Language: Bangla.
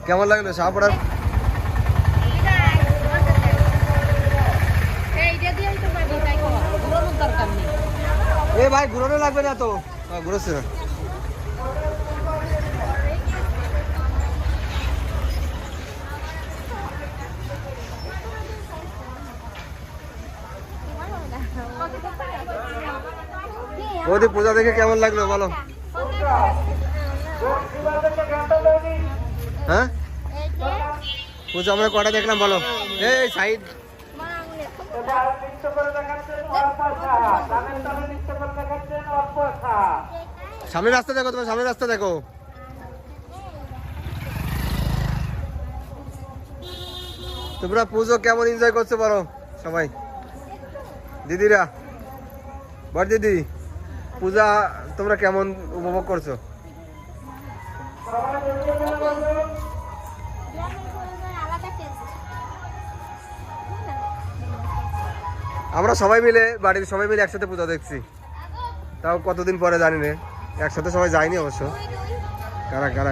কেমন লাগলো শাহপুরার? এ ভাই ঘুরানো লাগবে না তো, ঘুরেছে না। ওদের পূজা দেখে কেমন লাগলো বলো? হ্যাঁ পূজা আমরা কটা দেখলাম বলো? এই সাইড সামনে রাস্তা দেখো, তোমার সামনে রাস্তা দেখো। তোমরা পুজো কেমন এনজয় করছো বলো সবাই? দিদিরা, বড় দিদি, পূজা তোমরা কেমন উপভোগ করছো? আমরা সবাই মিলে, বাড়ির সবাই মিলে একসাথে পূজা দেখছি, তাও কতদিন পরে জানি না, একসাথে সবাই যায়নি অবশ্য। কারা কারা